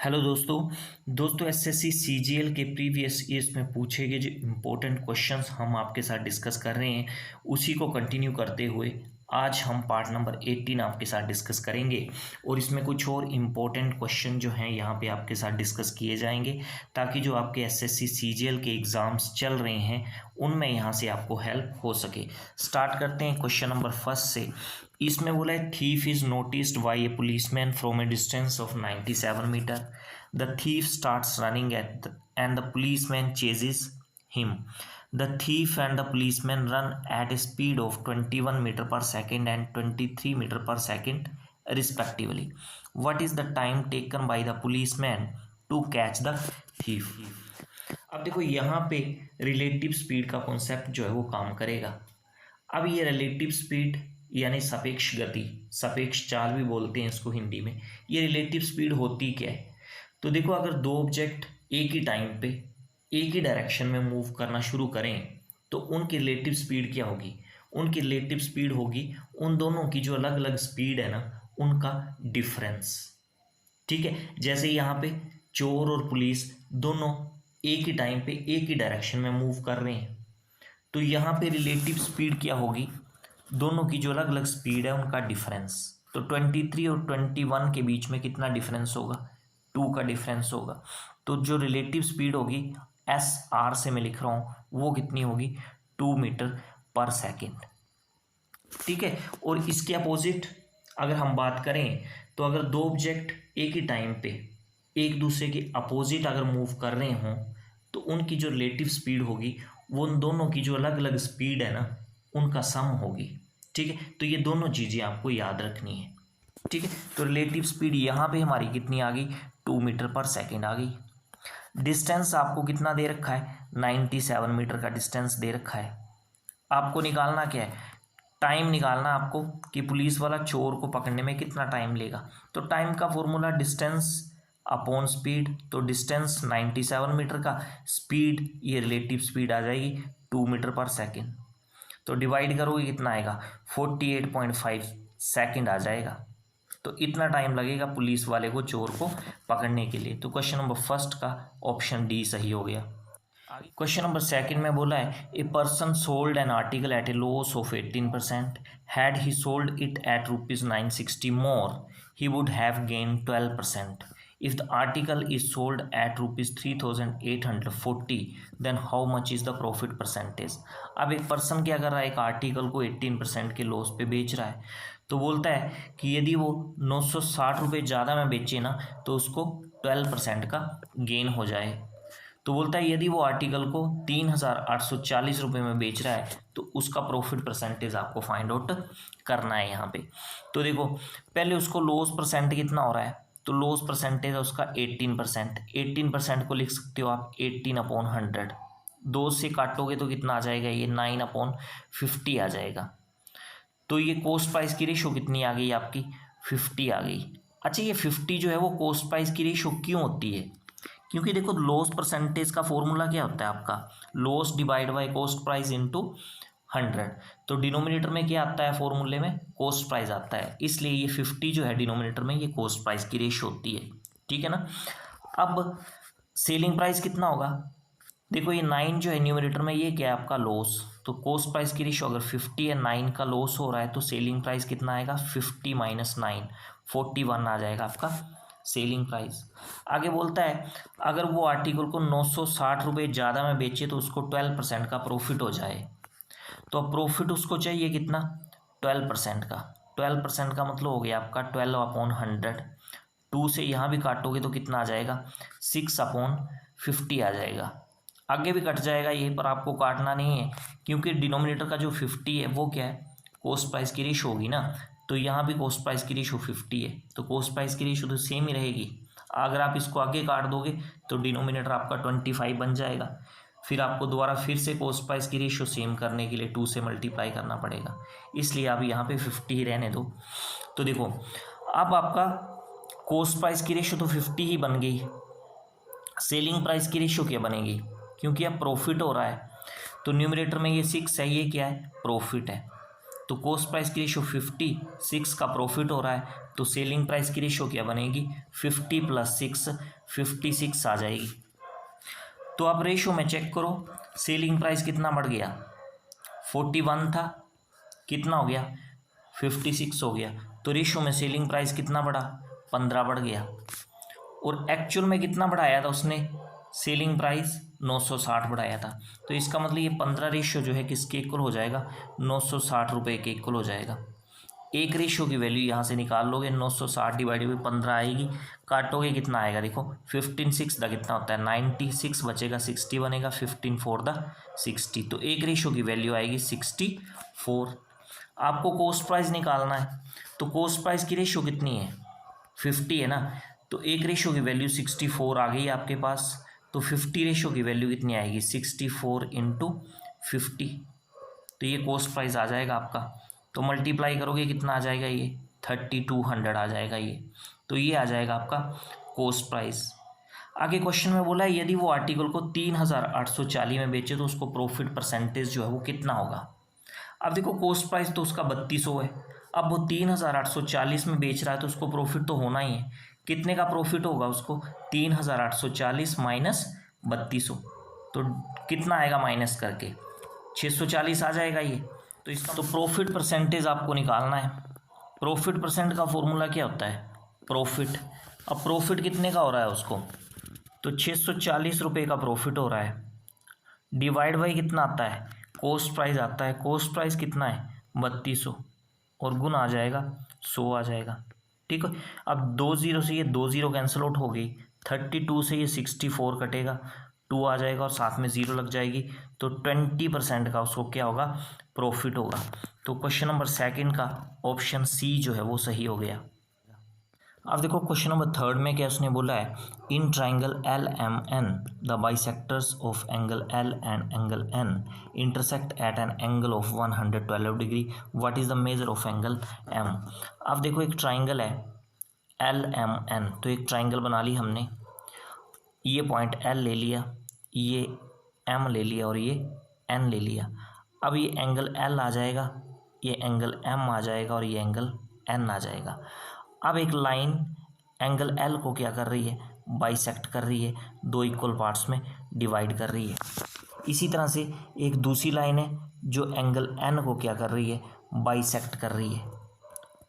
Hello दोस्तों SSC CGL के previous years में पूछे गए जो इम्पोर्टेंट क्वेश्चंस हम आपके साथ डिस्कस कर रहे हैं उसी को कंटिन्यू करते हुए आज हम पार्ट नंबर 18 आपके साथ डिस्कस करेंगे और इसमें कुछ और इम्पोर्टेंट क्वेश्चन जो हैं यहाँ पे आपके साथ डिस्कस किए जाएंगे ताकि जो आपके एसएससी सीजीएल के एग्ज़ाम्स चल रहे हैं उनमें यहाँ से आपको हेल्प हो सके। स्टार्ट करते हैं क्वेश्चन नंबर फर्स्ट से। इसमें बोला है thief is noticed by a policeman from a distance of 97 metre. The thief starts running and the policeman chases him. The thief and the policeman run at a speed of 21 meter per second and 23 meter per second respectively. What is the time taken by the policeman to catch the thief? अब देखो यहाँ पे relative speed का concept जो है वो काम करेगा। अब ये रिलेटिव स्पीड यानी सापेक्ष गति, सापेक्ष चाल भी बोलते हैं इसको हिंदी में। ये रिलेटिव स्पीड होती क्या है? तो देखो अगर दो ऑब्जेक्ट एक ही टाइम पे एक ही डायरेक्शन में मूव करना शुरू करें तो उनकी रिलेटिव स्पीड क्या होगी? उनकी रिलेटिव स्पीड होगी उन दोनों की जो अलग अलग स्पीड है ना उनका डिफरेंस। ठीक है, जैसे यहाँ पे चोर और पुलिस दोनों एक ही टाइम पे एक ही डायरेक्शन में मूव कर रहे हैं तो यहाँ पे रिलेटिव स्पीड क्या होगी? दोनों की जो अलग अलग स्पीड है उनका डिफरेंस। तो 23 और 21 के बीच में कितना डिफरेंस होगा? 2 का डिफरेंस होगा। तो जो रिलेटिव स्पीड होगी एस आर से मैं लिख रहा हूँ वो कितनी होगी? 2 मीटर पर सेकेंड। ठीक है, और इसके अपोजिट अगर हम बात करें तो अगर दो ऑब्जेक्ट एक ही टाइम पे एक दूसरे के अपोजिट अगर मूव कर रहे हों तो उनकी जो रिलेटिव स्पीड होगी वो उन दोनों की जो अलग अलग स्पीड है ना उनका सम होगी। ठीक है, तो ये दोनों चीज़ें आपको याद रखनी है। ठीक है, तो रिलेटिव स्पीड यहाँ पे हमारी कितनी आ गई? 2 मीटर पर सेकेंड आ गई। डिस्टेंस आपको कितना दे रखा है? 97 मीटर का डिस्टेंस दे रखा है। आपको निकालना क्या है? टाइम निकालना आपको कि पुलिस वाला चोर को पकड़ने में कितना टाइम लेगा। तो टाइम का फॉर्मूला डिस्टेंस अपॉन स्पीड। तो डिस्टेंस 97 मीटर का, स्पीड ये रिलेटिव स्पीड आ जाएगी 2 मीटर पर सेकेंड। तो डिवाइड करोगे कितना आएगा? 48.5 सेकेंड आ जाएगा। तो इतना टाइम लगेगा पुलिस वाले को चोर को पकड़ने के लिए। तो क्वेश्चन नंबर फर्स्ट का ऑप्शन डी सही हो गया। क्वेश्चन नंबर सेकंड में बोला है a person sold an article at a loss of 18%। Had he sold it at ₹960 more he would have gain 12%। If the article is sold at ₹3,840 then how much is the profit percentage. अब एक person क्या कर रहा है? एक article को 18% के loss पे बेच रहा है। तो बोलता है कि यदि वो 960 रुपये ज़्यादा में बेचे ना तो उसको 12% का गेन हो जाए। तो बोलता है यदि वो आर्टिकल को 3,840 रुपये में बेच रहा है तो उसका प्रॉफिट परसेंटेज आपको फाइंड आउट करना है यहाँ पे। तो देखो पहले उसको लॉस परसेंट कितना हो रहा है? तो लॉस परसेंटेज है उसका 18%। 18% को लिख सकते हो आप 18/100। 2 से काटोगे तो कितना आ जाएगा? ये 9/50 आ जाएगा। तो ये कॉस्ट प्राइस की रेशो कितनी आ गई आपकी? 50 आ गई। अच्छा, ये 50 जो है वो कॉस्ट प्राइस की रेशो क्यों होती है? क्योंकि देखो लॉस परसेंटेज का फॉर्मूला क्या होता है आपका? Loss divide by cost price into 100। तो डिनोमिनेटर में क्या आता है? फॉर्मूले में कॉस्ट प्राइस आता है, इसलिए ये 50 जो है डिनोमिनेटर में ये कॉस्ट प्राइस की रेशो होती है। ठीक है ना। अब सेलिंग प्राइस कितना होगा? देखो ये 9 जो है न्यूमरेटर में ये क्या है आपका? लॉस। तो कॉस्ट प्राइस की रेशो अगर 50 है, 9 का लॉस हो रहा है तो सेलिंग प्राइस कितना आएगा? 50 - 9 41 आ जाएगा आपका सेलिंग प्राइस। आगे बोलता है अगर वो आर्टिकल को 960 रुपये ज़्यादा में बेचे तो उसको 12% का प्रॉफिट हो जाए। तो अब प्रॉफिट उसको चाहिए कितना? 12% का। 12% का मतलब हो गया आपका 12/100। 2 से यहाँ भी काटोगे तो कितना आ जाएगा? 6/50 आ जाएगा। आगे भी कट जाएगा ये, पर आपको काटना नहीं है क्योंकि डिनोमिनेटर का जो 50 है वो क्या है? कॉस्ट प्राइस की रेशो होगी ना। तो यहाँ भी कॉस्ट प्राइस की रेशो 50 है तो कॉस्ट प्राइस की रेशो तो सेम ही रहेगी। अगर आप इसको आगे काट दोगे तो डिनोमिनेटर आपका 25 बन जाएगा। फिर आपको दोबारा फिर से कॉस्ट प्राइस की रेशो सेम करने के लिए 2 से मल्टीप्लाई करना पड़ेगा, इसलिए आप यहाँ पे 50 ही रहने दो। तो देखो अब आपका कॉस्ट प्राइस की रेशो तो 50 ही बन गई। सेलिंग प्राइस की रेशो क्या बनेगी? क्योंकि अब प्रॉफिट हो रहा है तो न्यूमरेटर में ये 6 है, ये क्या है? प्रॉफिट है। तो कॉस्ट प्राइस की रेशो 56 का प्रॉफिट हो रहा है, तो सेलिंग प्राइस की रेशो क्या बनेगी 50 + 6 56 आ जाएगी। तो आप रेशो में चेक करो, सेलिंग प्राइस कितना बढ़ गया 41 था, कितना हो गया 56 हो गया। तो रेशो में सेलिंग प्राइस कितना बढ़ा 15 बढ़ गया। और एक्चुअल में कितना बढ़ाया था उसने, सेलिंग प्राइस 960 बढ़ाया था। तो इसका मतलब ये 15 रेशो जो है किसके इक्वल हो जाएगा 960 रुपये के इक्वल हो जाएगा। एक रेशो की वैल्यू यहाँ से निकाल लोगे 960 डिवाइडेड बाई 15 आएगी, काटोगे कितना आएगा देखो 15 6 दा कितना होता है 96 बचेगा 60 बनेगा 15 4 दा 60। तो एक रेशो की वैल्यू आएगी 64। आपको कॉस्ट प्राइस निकालना है, तो कॉस्ट प्राइस की रेशो कितनी है 50 है ना, तो एक रेशो की वैल्यू 64 आ गई आपके पास। तो 50 रेशो की वैल्यू कितनी आएगी 64 × 50, तो ये कॉस्ट प्राइस आ जाएगा आपका। तो मल्टीप्लाई करोगे कितना आ जाएगा ये 3200 आ जाएगा ये। तो ये आ जाएगा आपका कॉस्ट प्राइस। आगे क्वेश्चन में बोला है यदि वो आर्टिकल को 3840 में बेचे तो उसको प्रॉफिट परसेंटेज जो है वो कितना होगा। अब देखो कॉस्ट प्राइस तो उसका 3200 है, अब वो 3840 में बेच रहा है तो उसको प्रॉफिट तो होना ही है। कितने का प्रॉफिट होगा उसको 3840 माइनस 3200, तो कितना आएगा माइनस करके 640 आ जाएगा ये। तो इसका तो प्रॉफिट परसेंटेज आपको निकालना है। प्रॉफिट परसेंट का फॉर्मूला क्या होता है प्रॉफिट। अब प्रॉफिट कितने का हो रहा है उसको, तो 640 रुपये का प्रॉफिट हो रहा है, डिवाइड बाई कितना आता है कॉस्ट प्राइस आता है, कॉस्ट प्राइस कितना है 3200 और गुण आ जाएगा 100 आ जाएगा। ठीक है, अब 2 0 से ये 2 0 कैंसिल आउट हो गई, 32 से ये 64 कटेगा 2 आ जाएगा और साथ में 0 लग जाएगी, तो 20% का उसको क्या होगा प्रॉफिट होगा। तो क्वेश्चन नंबर सेकंड का ऑप्शन सी जो है वो सही हो गया। अब देखो क्वेश्चन नंबर थर्ड में क्या उसने बोला है, in triangle L M N the bisectors of angle L and angle N intersect at an angle of 112 degree, what is the measure of angle M. अब देखो एक ट्राइंगल है एल एम एन, तो एक ट्राइंगल बना ली हमने, ये point L ले लिया, ये एम ले लिया और ये एन ले लिया। अब ये एंगल एल आ जाएगा, ये एंगल एम आ जाएगा और ये एंगल एन आ जाएगा। अब एक लाइन एंगल एल को क्या कर रही है बाइसेक्ट कर रही है, दो इक्वल पार्ट्स में डिवाइड कर रही है। इसी तरह से एक दूसरी लाइन है जो एंगल एन को क्या कर रही है बाइसेक्ट कर रही है।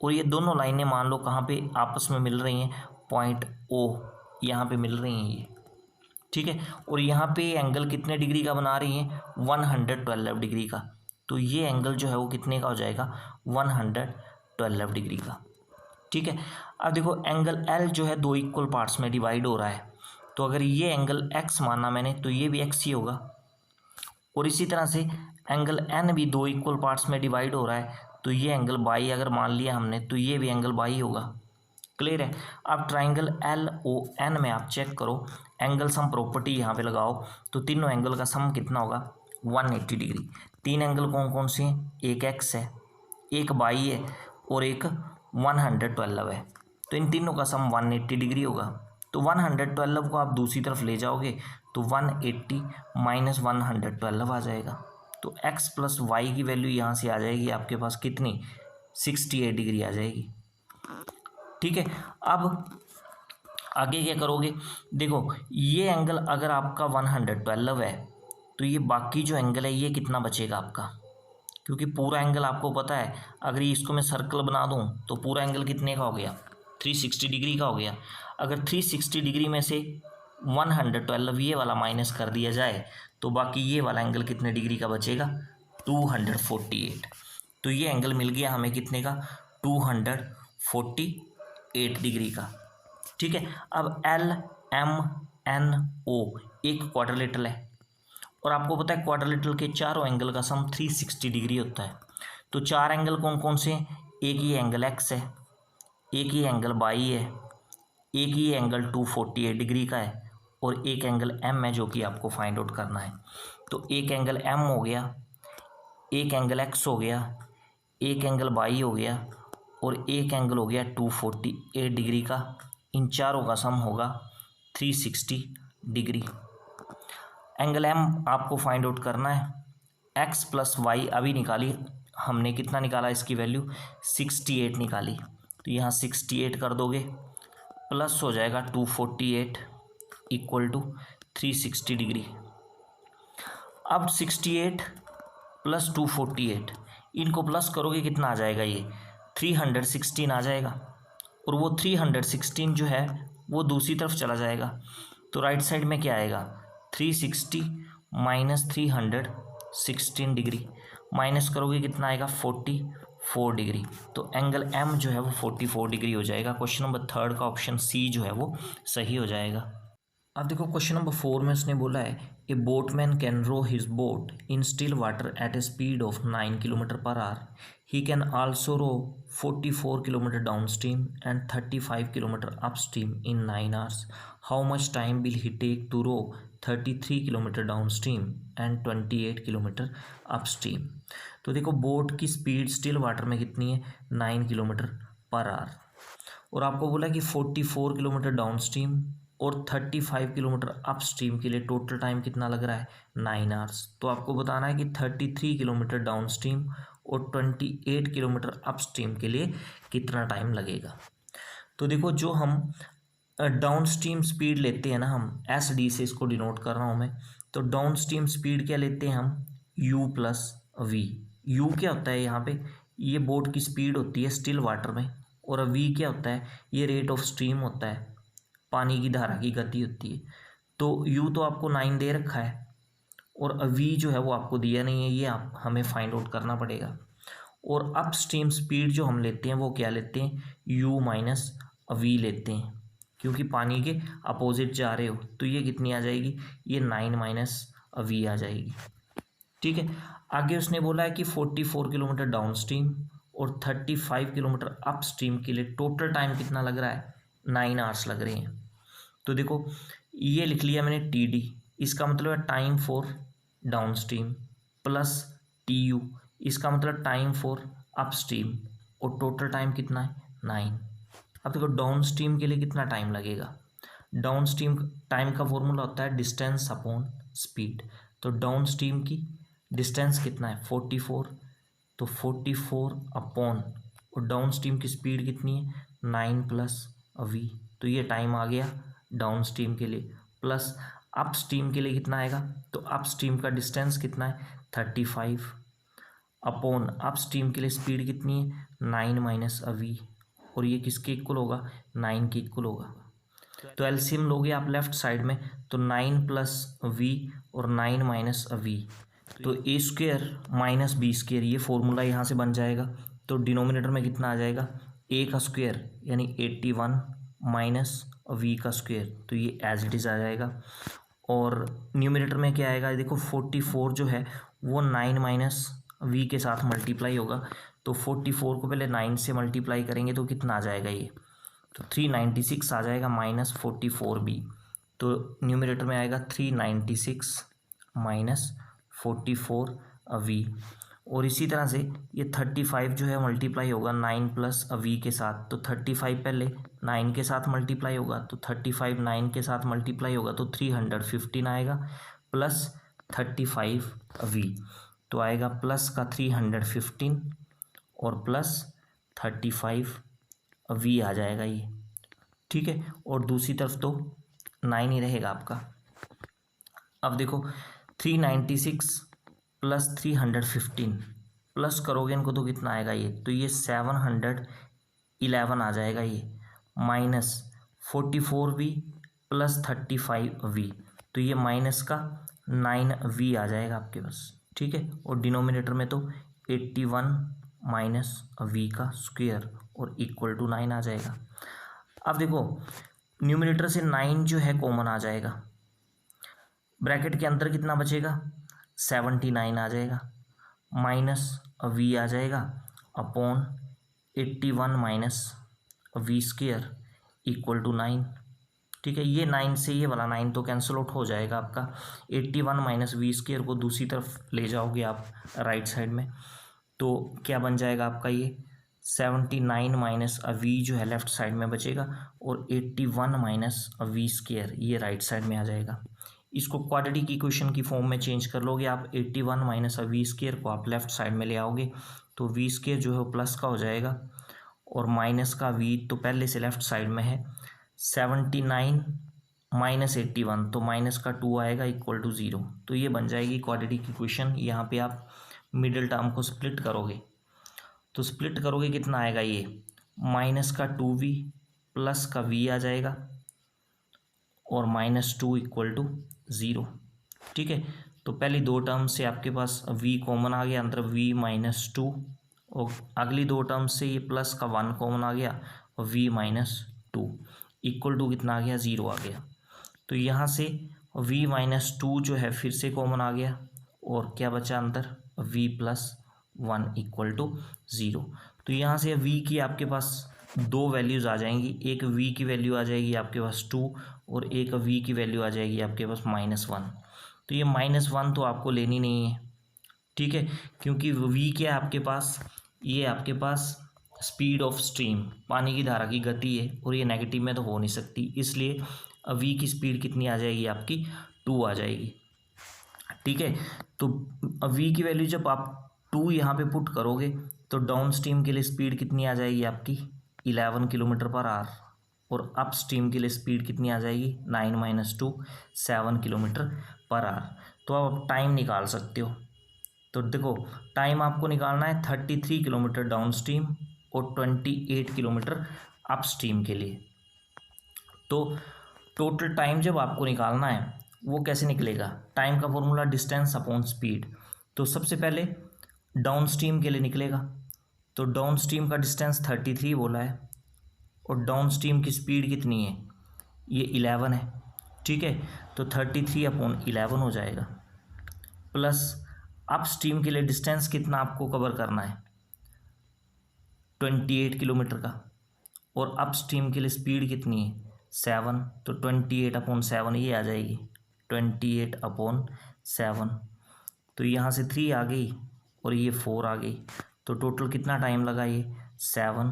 और ये दोनों लाइनें मान लो कहाँ पे आपस में मिल रही हैं, पॉइंट ओ यहाँ पे मिल रही हैं ये, ठीक है। और यहाँ पे एंगल कितने डिग्री का बना रही हैं 112 डिग्री का, तो ये एंगल जो है वो कितने का हो जाएगा 112 डिग्री का, ठीक है। अब देखो एंगल एल जो है दो इक्वल पार्ट्स में डिवाइड हो रहा है, तो अगर ये एंगल एक्स माना मैंने तो ये भी एक्स ही होगा। और इसी तरह से एंगल एन भी दो इक्वल पार्ट्स में डिवाइड हो रहा है, तो ये एंगल बाई अगर मान लिया हमने तो ये भी एंगल बाई होगा। क्लियर है। अब ट्राइंगल एल ओ एन में आप चेक करो, एंगल सम प्रॉपर्टी यहाँ पे लगाओ, तो तीनों एंगल का सम कितना होगा 180 डिग्री। तीन एंगल कौन कौन से हैं, एक एक्स है, एक बाई है और एक 112 है, तो इन तीनों का सम 180 डिग्री होगा। तो 112 को आप दूसरी तरफ ले जाओगे तो 180 माइनस 112 आ जाएगा, तो x प्लस वाई की वैल्यू यहाँ से आ जाएगी आपके पास कितनी 68 डिग्री आ जाएगी, ठीक है। अब आगे क्या करोगे, देखो ये एंगल अगर आपका 112 है तो ये बाकी जो एंगल है ये कितना बचेगा आपका, क्योंकि पूरा एंगल आपको पता है, अगर इसको मैं सर्कल बना दूं तो पूरा एंगल कितने का हो गया 360 डिग्री का हो गया। अगर 360 डिग्री में से 112 ये वाला माइनस कर दिया जाए तो बाकी ये वाला एंगल कितने डिग्री का बचेगा 248। तो ये एंगल मिल गया हमें कितने का 248 डिग्री का, ठीक है। अब एल एम एन ओ एक क्वाड्रिलेटरल है और आपको पता है क्वाड्रिलेटरल के चारों एंगल का सम 360 डिग्री होता है। तो चार एंगल कौन कौन से हैं, एक ही एंगल एक्स है, एक ही एंगल बाई है, एक ही एंगल 248 डिग्री का है और एक एंगल एम है जो कि आपको फाइंड आउट करना है। तो एक एंगल एम हो गया, एक एंगल एक्स हो गया, एक एंगल बाई हो गया और एक एंगल हो गया 248 डिग्री का। इन चारों का सम होगा 360 डिग्री। एंगल एम आपको फाइंड आउट करना है, एक्स प्लस वाई अभी निकाली हमने कितना निकाला, इसकी वैल्यू 68 निकाली, तो यहाँ 68 कर दोगे, प्लस हो जाएगा 248 इक्वल टू 360 डिग्री। अब 68 प्लस 248 इनको प्लस करोगे कितना आ जाएगा, ये 316 आ जाएगा, और वो 316 जो है वो दूसरी तरफ चला जाएगा, तो राइट साइड में क्या आएगा, 360 माइनस 316 डिग्री, माइनस करोगे कितना आएगा, 44 डिग्री। तो एंगल एम जो है वो 44 डिग्री हो जाएगा। क्वेश्चन नंबर 3 का ऑप्शन सी जो है वो सही हो जाएगा। अब देखो क्वेश्चन नंबर 4 में उसने बोला है, a boatman can row his boat in still water at a speed of 9 kilometre per hour. He can also row 44 kilometre down stream and 35 kilometre up stream in 9 hours. How much time will he take to row 33 kilometre down stream and 28 kilometre up stream. तो देखो boat की speed still water में कितनी है, 9 kilometre per our, और आपको बोला कि 44 किलोमीटर डाउन स्ट्रीम और 35 किलोमीटर अप स्ट्रीम के लिए टोटल टाइम कितना लग रहा है, 9 आवर्स। तो आपको बताना है कि 33 किलोमीटर डाउन स्ट्रीम और 28 किलोमीटर अप स्ट्रीम के लिए कितना टाइम लगेगा। तो देखो जो हम डाउन स्ट्रीम स्पीड लेते हैं ना, हम एस डी से इसको डिनोट कर रहा हूँ मैं, तो डाउन स्ट्रीम स्पीड क्या लेते हैं हम, यू प्लस वी। यू क्या होता है यहाँ पे, ये बोट की स्पीड होती है स्टिल वाटर में, और वी क्या होता है, ये रेट ऑफ स्ट्रीम होता है, पानी की धारा की गति होती है। तो यू तो आपको 9 दे रखा है, और वी जो है वो आपको दिया नहीं है, ये आप हमें फाइंड आउट करना पड़ेगा। और अप स्ट्रीम स्पीड जो हम लेते हैं वो क्या लेते हैं, यू माइनस वी लेते हैं, क्योंकि पानी के अपोजिट जा रहे हो, तो ये कितनी आ जाएगी, ये 9 माइनस वी आ जाएगी। ठीक है, आगे उसने बोला है कि 44 किलोमीटर डाउन स्ट्रीम और 35 किलोमीटर अप स्ट्रीम के लिए टोटल टाइम कितना लग रहा है, 9 आवर्स लग रहे हैं। तो देखो ये लिख लिया मैंने टी डी, इसका मतलब है time for down stream, plus T U, इसका मतलब टाइम फॉर अप स्ट्रीम, और टोटल टाइम कितना है, 9। अब देखो डाउन स्ट्रीम के लिए कितना टाइम लगेगा, डाउन स्ट्रीम टाइम का फॉर्मूला होता है डिस्टेंस अपॉन स्पीड। तो डाउन स्ट्रीम की डिस्टेंस कितना है, 44, तो 44 अपॉन, और डाउन स्ट्रीम की स्पीड कितनी है, 9 प्लस वी, तो ये टाइम आ गया डाउन स्ट्रीम के लिए, प्लस अप स्ट्रीम के लिए कितना आएगा, तो अप स्ट्रीम का डिस्टेंस कितना है, 35 अपॉन अप स्ट्रीम के लिए स्पीड कितनी है, 9 माइनस वी, और ये किसके इक्वल होगा, 9 के इक्वल होगा। तो एलसीएम लोगे आप लेफ्ट साइड में, तो 9 प्लस वी और 9 माइनस वी, तो ए स्क्वेयर माइनस बी स्क्वेयर, ये फॉर्मूला यहाँ से बन जाएगा। तो डिनोमिनेटर में कितना आ जाएगा, ए का स्क्वेयर यानी 81 माइनस वी का स्क्वेयर, तो ये एज इट इज़ आ जाएगा। और न्यूमिनेटर में क्या आएगा, देखो 44 जो है वो 9 माइनस वी के साथ मल्टीप्लाई होगा, तो 44 को पहले 9 से मल्टीप्लाई करेंगे तो कितना आ जाएगा ये, तो 396 आ जाएगा माइनस 44 बी, तो न्यूमिनेटर में आएगा 396 माइनस 44 वी। और इसी तरह से ये 35 जो है मल्टीप्लाई होगा 9 प्लस वी के साथ, तो 35 पहले 9 के साथ मल्टीप्लाई होगा, तो 35 9 के साथ मल्टीप्लाई होगा तो 315 आएगा, प्लस 35 वी, तो आएगा प्लस का 315 और प्लस 35 वी आ जाएगा ये। ठीक है, और दूसरी तरफ तो 9 ही रहेगा आपका। अब देखो 396 प्लस 315 प्लस करोगे इनको तो कितना आएगा ये, तो ये 711 आ जाएगा ये, माइनस 44 वी प्लस 35 वी, तो ये माइनस का 9 वी आ जाएगा आपके पास। ठीक है, और डिनोमिनेटर में तो 81 माइनस वी का स्क्वायर और इक्वल टू 9 आ जाएगा। अब देखो न्यूमिनेटर से 9 जो है कॉमन आ जाएगा, ब्रैकेट के अंदर कितना बचेगा, 79 आ जाएगा, माइनस वी आ जाएगा upon 81 minus V square equal to 9। ठीक है, ये 9 से ये वाला 9 तो कैंसिल आउट हो जाएगा आपका, 81 माइनस वी स्क्वेयर को दूसरी तरफ ले जाओगे आप राइट साइड में, तो क्या बन जाएगा आपका ये 79 माइनस वी जो है लेफ्ट साइड में बचेगा, और 81 माइनस वी स्क्वेयर ये राइट साइड में आ जाएगा। इसको क्वाड्रेटिक इक्वेशन की फॉर्म में चेंज कर लोगे आप। 81 माइनस वी स्क्वायर को आप लेफ्ट साइड में ले आओगे तो वी स्क्वायर जो है वो प्लस का हो जाएगा और माइनस का वी तो पहले से लेफ्ट साइड में है। 79 माइनस 81 तो माइनस का 2 आएगा इक्वल टू 0। तो ये बन जाएगी क्वाड्रेटिक इक्वेशन। यहाँ पे आप मिडिल टर्म को स्प्लिट करोगे तो स्प्लिट करोगे कितना आएगा, ये माइनस का 2v प्लस का v आ जाएगा और -2 इक्वल टू 0। ठीक है, तो पहली दो टर्म से आपके पास v कॉमन आ गया, अंदर v -2 और अगली दो टर्म से ये प्लस का 1 कॉमन आ गया और v -2 इक्वल टू कितना आ गया, 0 आ गया। तो यहाँ से v -2 जो है फिर से कॉमन आ गया और क्या बचा अंदर, v + 1 इक्वल टू 0। तो यहाँ से v की आपके पास दो वैल्यूज़ आ जाएंगी, एक v की वैल्यू आ जाएगी आपके पास 2 और एक v की वैल्यू आ जाएगी आपके पास -1। तो ये -1 तो आपको लेनी नहीं है, ठीक है, क्योंकि v क्या है आपके पास, ये आपके पास स्पीड ऑफ स्ट्रीम, पानी की धारा की गति है और ये नेगेटिव में तो हो नहीं सकती, इसलिए v की स्पीड कितनी आ जाएगी आपकी 2 आ जाएगी। ठीक है, तो v की वैल्यू जब आप 2 यहाँ पे पुट करोगे तो डाउन स्ट्रीम के लिए स्पीड कितनी आ जाएगी आपकी 11 km/h और अप स्ट्रीम के लिए स्पीड कितनी आ जाएगी 9 - 2 7 km/h। तो आप टाइम निकाल सकते हो। तो देखो टाइम आपको निकालना है 33 किलोमीटर डाउन स्ट्रीम और 28 किलोमीटर अप स्ट्रीम के लिए। तो टोटल टाइम जब आपको निकालना है वो कैसे निकलेगा, टाइम का फॉर्मूला डिस्टेंस अपॉन स्पीड। तो सबसे पहले डाउन स्ट्रीम के लिए निकलेगा, तो डाउन स्ट्रीम का डिस्टेंस 33 बोला है और डाउन स्ट्रीम की स्पीड कितनी है, ये 11 है। ठीक है, तो 33/11 हो जाएगा, प्लस अप स्ट्रीम के लिए डिस्टेंस कितना आपको कवर करना है 28 किलोमीटर का और अप स्ट्रीम के लिए स्पीड कितनी है 7, तो 28/7 ये आ जाएगी 28/7। तो यहाँ से 3 आ गई और ये 4 आ गई, तो टोटल कितना टाइम लगा ये 7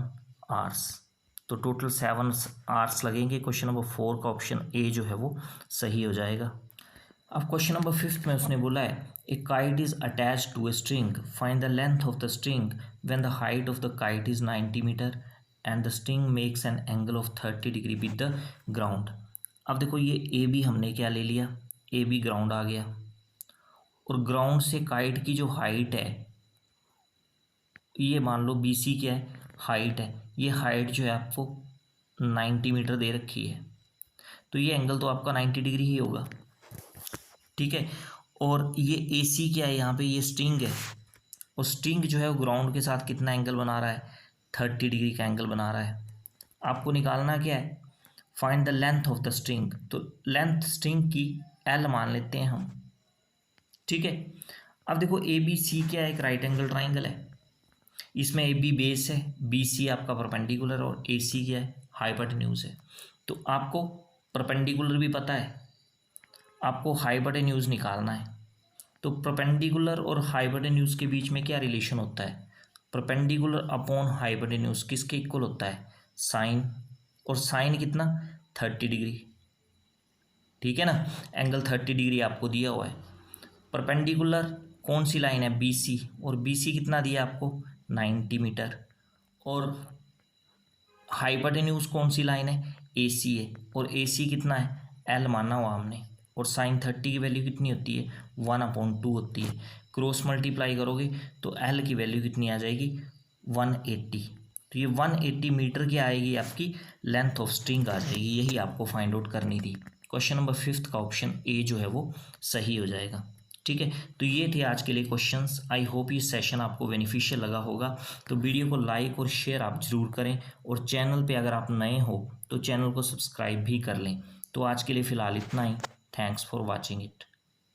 आवर्स। तो टोटल 7 आवर्स लगेंगे। क्वेश्चन नंबर 4 का ऑप्शन ए जो है वो सही हो जाएगा। अब क्वेश्चन नंबर 5 में उसने बोला है a kite is attached to a string, find the length of the string when the height of the kite is 90 metre and the string makes an angle of 30 degree with the ground. अब देखो ये A B हमने क्या ले लिया, A B ground आ गया और ground से काइट की जो हाइट है ये मान लो बी सी क्या है, हाइट है, ये हाइट जो है आपको 90 मीटर दे रखी है, तो ये एंगल तो आपका 90 डिग्री ही होगा। ठीक है, और ये ए सी क्या है, यहाँ पे ये स्ट्रिंग है और स्ट्रिंग जो है वो ग्राउंड के साथ कितना एंगल बना रहा है 30 डिग्री का एंगल बना रहा है। आपको निकालना क्या है, find the length of the string. तो लेंथ स्ट्रिंग की एल मान लेते हैं हम। ठीक है, अब देखो ए बी सी क्या है, एक राइट एंगल ट्राइंगल है, इसमें ए बी बेस है, बी सी आपका परपेंडिकुलर और ए सी क्या है हाइपोटेन्यूज है। तो आपको परपेंडिकुलर भी पता है, आपको हाइपोटेन्यूज निकालना है। तो परपेंडिकुलर और हाइपोटेन्यूज के बीच में क्या रिलेशन होता है, परपेंडिकुलर अपॉन हाइपोटेन्यूज किसके इक्वल होता है साइन, और साइन कितना 30 डिग्री। ठीक है ना, एंगल 30 डिग्री आपको दिया हुआ है। परपेंडिकुलर कौन सी लाइन है बी सी, और बी सी कितना दिया आपको 90 मीटर, और हाइपोटेन्यूज कौन सी लाइन है ए सी है, और ए सी कितना है एल माना हुआ हमने, और साइन 30 की वैल्यू कितनी होती है 1/2 होती है। क्रॉस मल्टीप्लाई करोगे तो एल की वैल्यू कितनी आ जाएगी 180। तो ये 180 मीटर की आएगी आपकी लेंथ ऑफ स्ट्रिंग आ जाएगी, यही आपको फाइंड आउट करनी थी। क्वेश्चन नंबर 5 का ऑप्शन ए जो है वो सही हो जाएगा। ठीक है, तो ये थे आज के लिए क्वेश्चंस। आई होप ये सेशन आपको बेनिफिशियल लगा होगा, तो वीडियो को लाइक और शेयर आप ज़रूर करें, और चैनल पे अगर आप नए हो तो चैनल को सब्सक्राइब भी कर लें। तो आज के लिए फ़िलहाल इतना ही। Thanks for watching it.